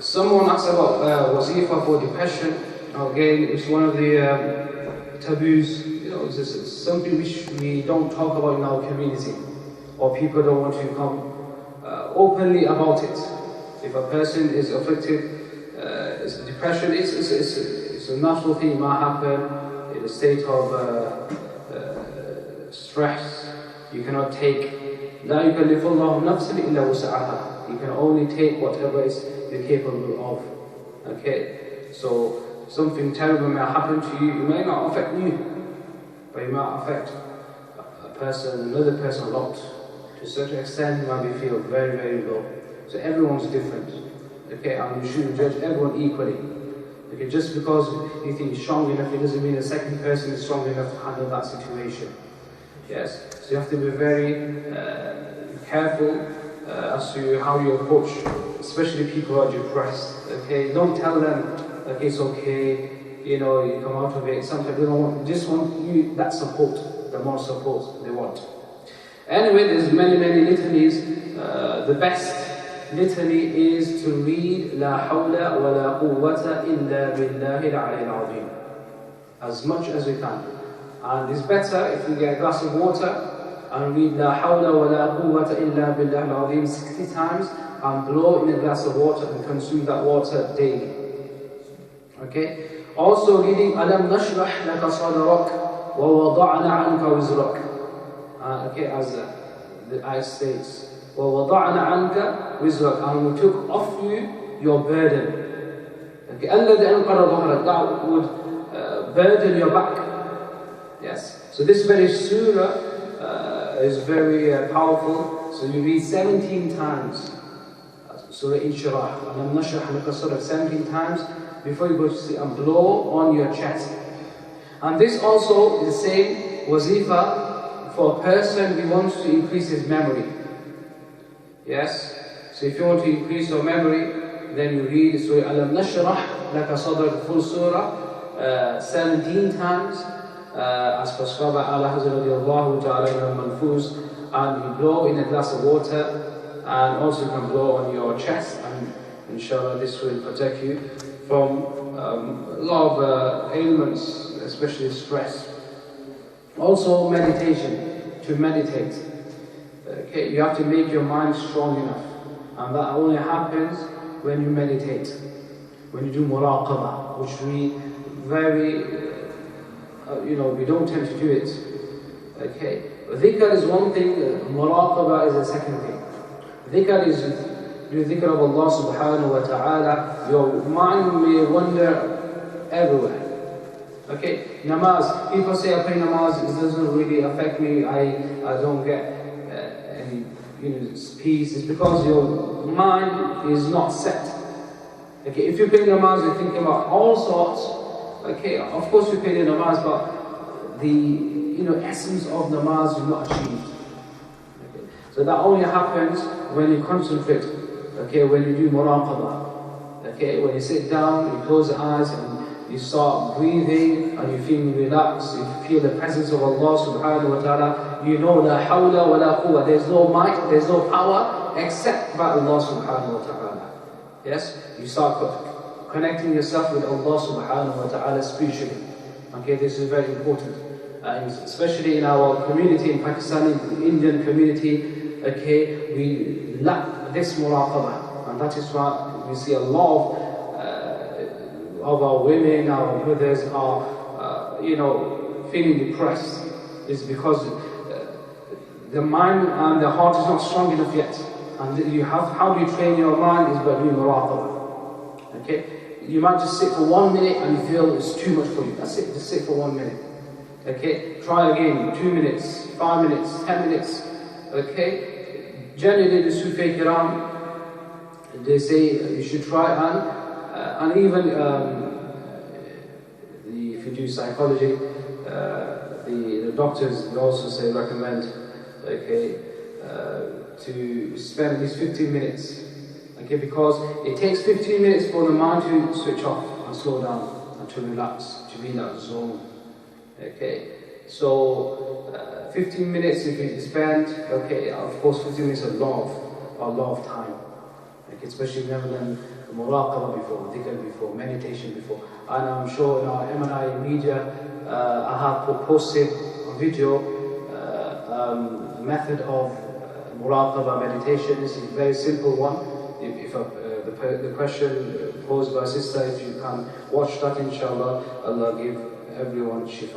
Someone asked about Wazifa for depression. Again, it's one of the taboos. It's something which we don't talk about in our community, or people don't want to come openly about it. If a person is afflicted, depression, it's a natural thing. It might happen in a state of stress. You cannot take. لا يكلف الله نفسا إلا وسعها. You can only take whatever is you're capable of. Okay, so something terrible may happen to you. It may not affect you, but it might affect a person, another person a lot. To a certain extent, you might feel very, very low. So everyone's different. Okay, and you shouldn't judge everyone equally. Okay, just because you think you're strong enough, it doesn't mean the second person is strong enough to handle that situation. Yes, so you have to be very careful as to how you approach, especially people who are depressed. Okay, don't tell them, okay, it's okay, you come out of it. Sometimes they don't just want you that support, the more support they want. Anyway, there's many litanies. The best litany is to read La hawla wa la quwwata illa billahi al-'aliyyil 'azim as much as we can. And it's better if we get a glass of water and read La hawla wa la quwwata illa billahi al-'azim 60 times and blow in a glass of water and consume that water daily. Okay? Also reading Alam nashrah laka sadrak wa wada'na 'anka wizrak. Okay, as the ayah states, wa wada'na 'anka wizrak, and we took off you your burden. Okay, alladhi anqara dhahrak, that would burden your back. Yes. So this very surah is very powerful. So you read 17 times. Surah Inshirah. Alam nashrah laka sadrak 17 times before you go to sleep and blow on your chest. And this also is the same wazifa for a person who wants to increase his memory. Yes? So if you want to increase your memory, then you read Surah Alam nashrah laka sadrak, full surah, 17 times. As prescribed by Allah radiallahu ta'ala al-Manfuz, and you blow in a glass of water, and also you can blow on your chest, and inshallah this will protect you from a lot of ailments, especially stress. Also meditation, to meditate. Okay, you have to make your mind strong enough, and that only happens when you meditate, when you do muraqabah, which we very we don't tend to do it. Okay, dhikr is one thing, muraqabah is the second thing. Dhikr is the dhikr of Allah subhanahu wa ta'ala. Your mind may wander everywhere. Okay, namaz. People say I pray namaz, it doesn't really affect me. I don't get any peace. It's because your mind is not set. Okay, if you pray namaz, you're thinking about all sorts. Okay, of course we pray the namaz, but the essence of namaz is not achieved. Okay. So that only happens when you concentrate. Okay, when you do muraqabah. Okay, when you sit down, you close your eyes and you start breathing and you feel relaxed, you feel the presence of Allah subhanahu wa ta'ala, you know la hawla wa la quwwa, there's no might, there's no power except by Allah subhanahu wa ta'ala. Yes, you start connecting yourself with Allah subhanahu wa ta'ala spiritually. Okay, this is very important. Especially in our community, in Pakistani, Indian community, okay, we lack this muraqabah. And that is why we see a lot of our women, our brothers are, feeling depressed. It's because the mind and the heart is not strong enough yet. And how do you train your mind is by doing muraqabah. Okay? You might just sit for 1 minute and you feel it's too much for you. That's it, just sit for 1 minute. Okay, try again, 2 minutes, 5 minutes, 10 minutes. Okay, generally the Sufi Kiram, they say you should try and even if you do psychology, the doctors will also say recommend, okay, to spend at least 15 minutes. Okay, because it takes 15 minutes for the mind to switch off and slow down and to relax, to be in that zone. Okay, so 15 minutes if you spend, okay, of course 15 minutes is a lot of time. Like especially if you've never done muraqabah before, dhikr before, meditation before. And I'm sure in our M&I media, I have posted a video, method of muraqabah meditation. This is a very simple one. If the question posed by sister, if you can watch that, inshallah, Allah give everyone shifa.